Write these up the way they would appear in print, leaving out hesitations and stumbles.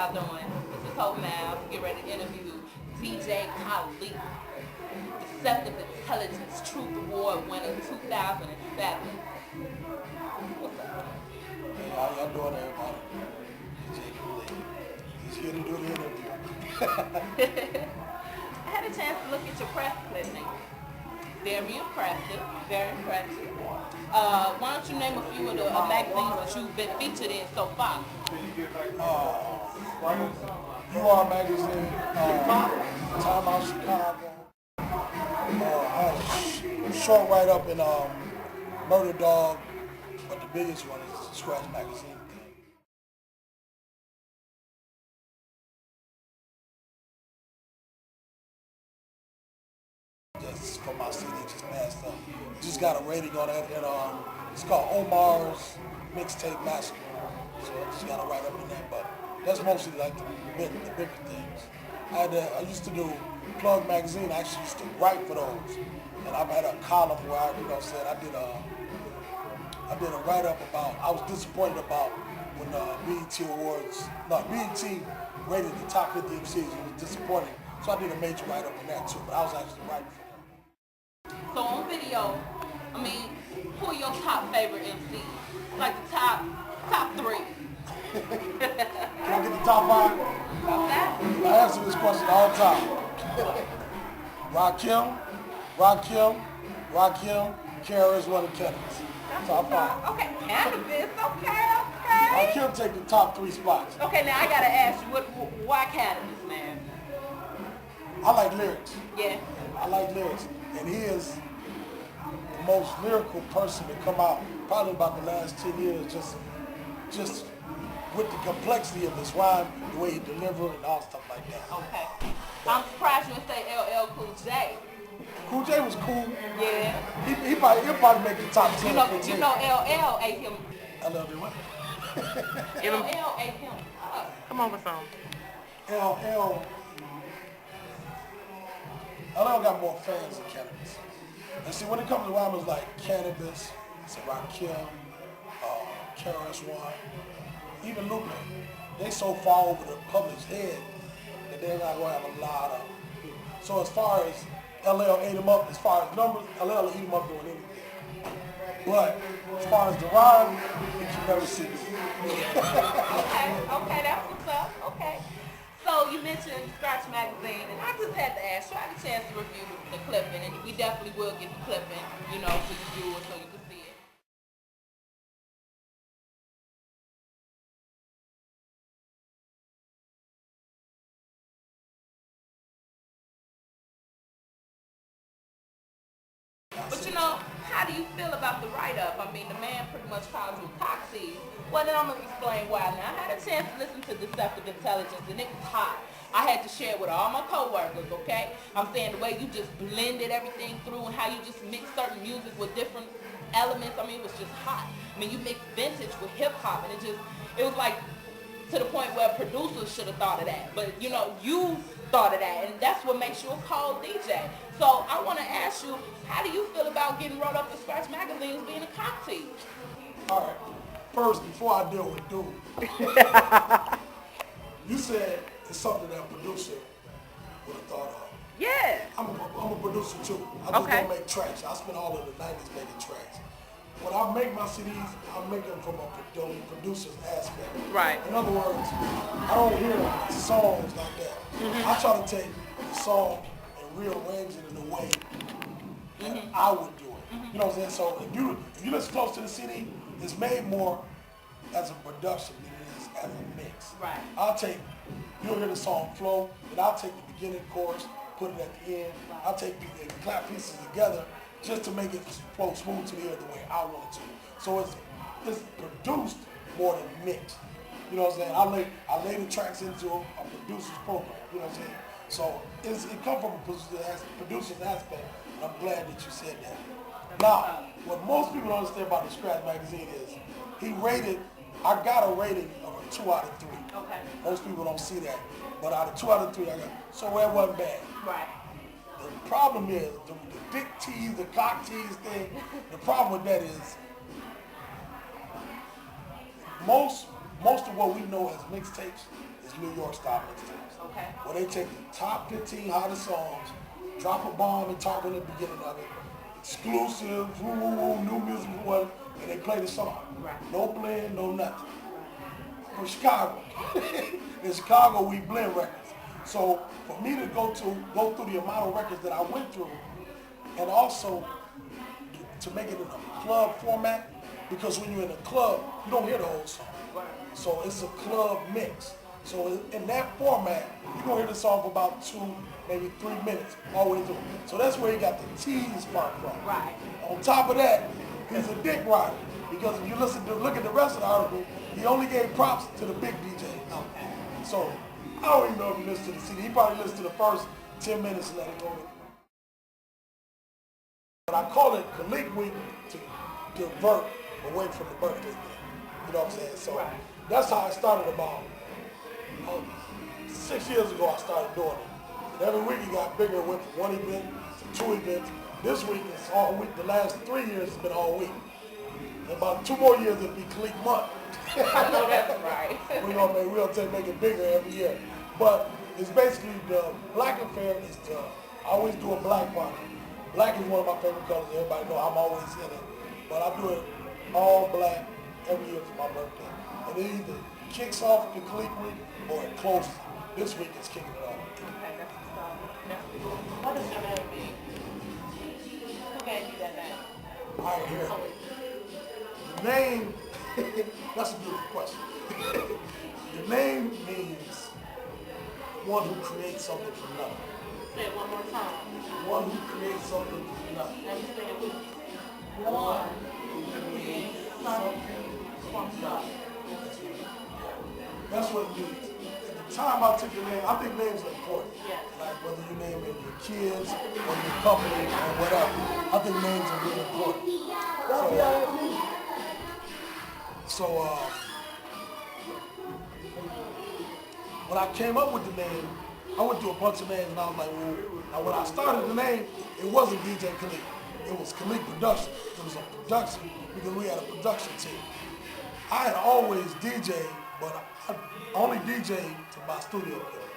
y'all doing? This is Hope Now. Get ready to interview DJ Khaaliq, Deceptive Intelligence Truth Award winner 2007. What's up? Hey, how y'all doing, everybody? DJ Khaaliq. He's here to do the interview. I had a chance to look at your press clipping. Very impressive, very impressive. Why don't you name a few of the magazines that you've been featured in so far? UR Magazine, Time Out Chicago. I had a short write-up in Murder Dog, but the biggest one is the Scratch Magazine. Just for my CD, just passed up. Just got a rating on that. It's called Omar's Mixtape Massacre. So I just got to write up in that, but that's mostly like the bigger things. I used to do Plug Magazine. I actually used to write for those, and I've had a column where I did a write up about. I was disappointed about when BET rated the top 50 MCs. It was disappointing, so I did a major write up on that too. But I was actually writing for them. So on video, who are your top favorite MCs? Like the top three. Can I get the top five? Okay. I answer this question all the time. Rakim, KRS-One, and Cannabis. Top five. Okay, Cannabis. Okay. Rakim take the top 3 spots. Okay, now I gotta ask you, why Cannabis, man? I like lyrics. Yeah. I like lyrics. And he is the most lyrical person to come out probably about the last 10 years, just with the complexity of his rhyme, the way he delivered and all stuff like that. Okay. I'm surprised you didn't say LL Cool J. Cool J was cool. Yeah. He'll probably make the top 10. You know LL ate him. LL did what? LL ate him up. Come on with some. LL got more fans than Cannabis. And see, when it comes to rhymers like Cannabis, it's Rakim, KRS-One, even Lupe, they so far over the public's head that they're not going to have a lot of. So as far as LL ate him up, as far as numbers, LL ate him up doing anything. But as far as the rhyme, you can never see it. Okay, that's what's up. Okay. So you mentioned Scratch Magazine, and I just had to ask you, I had a chance to review the clipping, and we definitely will get the clipping, to the viewers so you can see it. But how do you feel about the write-up? The man pretty much called you a cocktease. Well, then I'm going to explain why. Now, I had a chance to listen to Deceptive Intelligence, and it was hot. I had to share it with all my co-workers, okay? I'm saying the way you just blended everything through and how you just mixed certain music with different elements, it was just hot. You mixed vintage with hip-hop, and it was like to the point where producers should have thought of that. But, you thought of that, and that's what makes you a cold DJ. So I want to ask you, how do you feel about getting wrote up in Scratch Magazine as being a cocktease? All right. First, before I deal with dude, you said it's something that a producer would have thought of. Yeah. I'm a producer too. I just don't make tracks. I spent all of the 90s making tracks. When I make my CDs, I make them from a producer's aspect. Right. In other words, I don't hear songs like that. Mm-hmm. I try to take the song and rearrange it in a way that I would do it. Mm-hmm. You know what I'm saying? So if you listen close to the CD, it's made more as a production than it is as a mix. Right. You'll hear the song flow, and I'll take the beginning chorus, put it at the end. Right. I'll take the clap pieces together just to make it flow smooth to the ear the way I want it to. So it's produced more than mixed. You know what I'm saying? I lay the tracks into a producer's program. You know what I'm saying? So it comes from a producer's aspect, and I'm glad that you said that. Now, what most people don't understand about the Scratch Magazine is I got a rating of a 2 out of 3. Okay. Most people don't see that. But out of 2 out of 3, so that wasn't bad. Right. The problem is, the dick tease, the cock tease thing, the problem with that is, most of what we know as mixtapes is is New York style mixtapes. Okay. Where they take the top 15 hottest songs, drop a bomb and talk in the beginning of it, exclusive, woo woo woo, new music, what, and they play the song. Right. No blend, no nothing. From Chicago. In Chicago, we blend records. So for me to go through the amount of records that I went through, and also to make it in a club format, because when you're in a club, you don't hear the whole song. So it's a club mix. So in that format, you're gonna hear the song for about 2, maybe 3 minutes all the way through. So that's where he got the tease part from. Right. On top of that, he's a dick rider. Because if you look at the rest of the article, he only gave props to the big DJs. Okay. So I don't even know if he listened to the CD. He probably listened to the first 10 minutes and let it go. But I call it Khaaliq Week to divert away from the birthday thing. You know what I'm saying? So that's how I started about 6 years ago. I started doing it. And every week it got bigger. It went from 1 event to 2 events. This week it's all week. The last 3 years it's been all week. In about 2 more years it'll be Khaaliq month. I know that's right. We're gonna make it bigger every year. But it's basically the black affair is I always do a black party. Black is one of my favorite colors. Everybody know I'm always in it. But I do it all black every year for my birthday. And it either kicks off the Khaaliq week or it closes. This week it's kicking it off. Okay, that's the start. What does your name mean? Who gave you that name? All right, here. The name, that's a beautiful question. The name means one who creates something from nothing. Say it one more time. One who creates something from nothing. Let me say it with you. One who creates something from nothing. That's what it means. At the time I took the name, I think names are important. Yes. Like whether you name it your kids or your company or whatever. I think names are really important. So when I came up with the name, I went through a bunch of names and I was like, well, now when I started the name, it wasn't DJ Khaaliq. It was Khaaliq Production. It was a production because we had a production team. I had always DJed, but I only DJed to my studio equipment.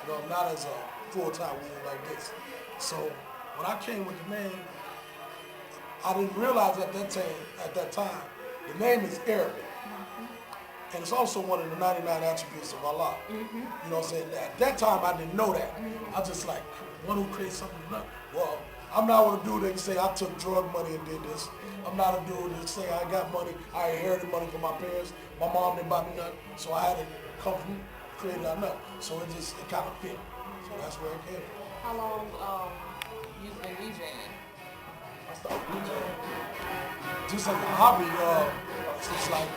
You know, not as a full-time weekend like this. So when I came with the name, I didn't realize at that time, the name is Arabic. And it's also one of the 99 attributes of Allah. You know what I'm saying? At that time, I didn't know that. I was just like, one who creates something from nothing. Well, I'm not a dude that can say I took drug money and did this. I'm not a dude that say I got money, I inherited money from my parents. My mom didn't buy me nothing, so I had to come from create that nothing. So it kind of fit. So that's where it came from. How long you been DJing? I started DJing just like a hobby since like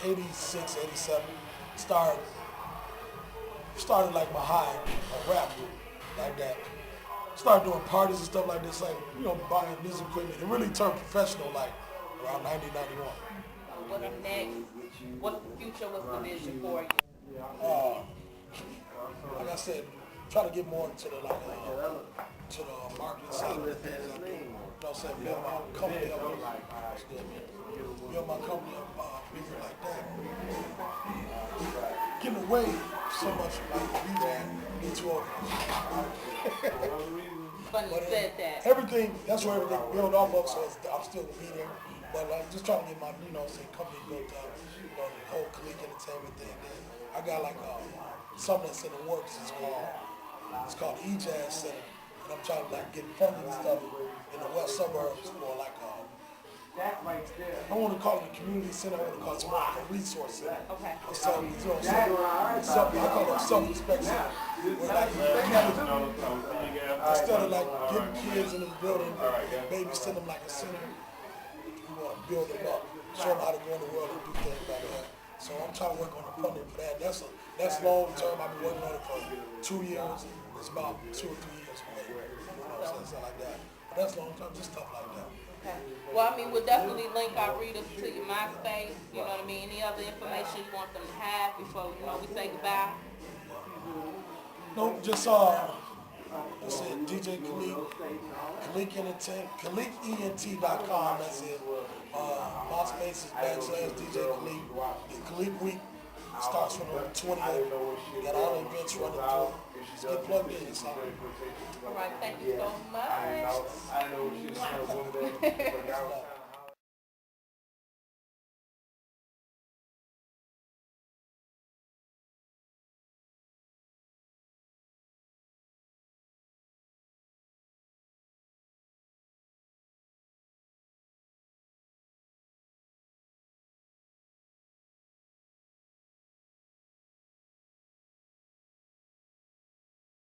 86, 87. Started like my high, a rap group, like that. Started doing parties and stuff like this, like, you know, buying music equipment. It really turned professional like around 90, 91. What's next? What's the future? What's the vision for you? Like I said, try to get more into the to the marketing side of things. You know what I'm saying? Build my company up. Build my company up, things like that. Getting away so much like DJing, get too old. Funny you said that. Everything, that's where everything built off of, so I'm still gonna be there. But like, just trying to get my, you know, company built up, you know, the whole Khaaliq Entertainment thing. Then I got like something that's in the works. It's called E-Jazz Center, and I'm trying to like get funding and stuff in the west suburbs for like I don't want to call it a community center. I want to call it more like a resource center. Okay. I call it a self-respect center. Where like, instead of like getting kids in the building and babysitting them like a center, we want to build them up, show them how to go in the world and do things like that. So I'm trying to work on the funding for that. That's long term. I've been working on it for 2 years. It's about 2 or 3 years away. You know what I'm saying? Something like that. But that's long term, just stuff like that. Okay. Well, I mean, we'll definitely link our readers to your MySpace. You know what I mean? Any other information you want them to have before, you know, we say goodbye? No, just let's say DJ Khaaliq, Khaaliq Entertainment, KhaaliqENT.com. That's it. MySpace is /DJ Khaaliq. The Khaaliq Week It starts from the 28th. We got all the events running through. Just get plugged in. It's all right. All right, thank you so much. I know she was over there.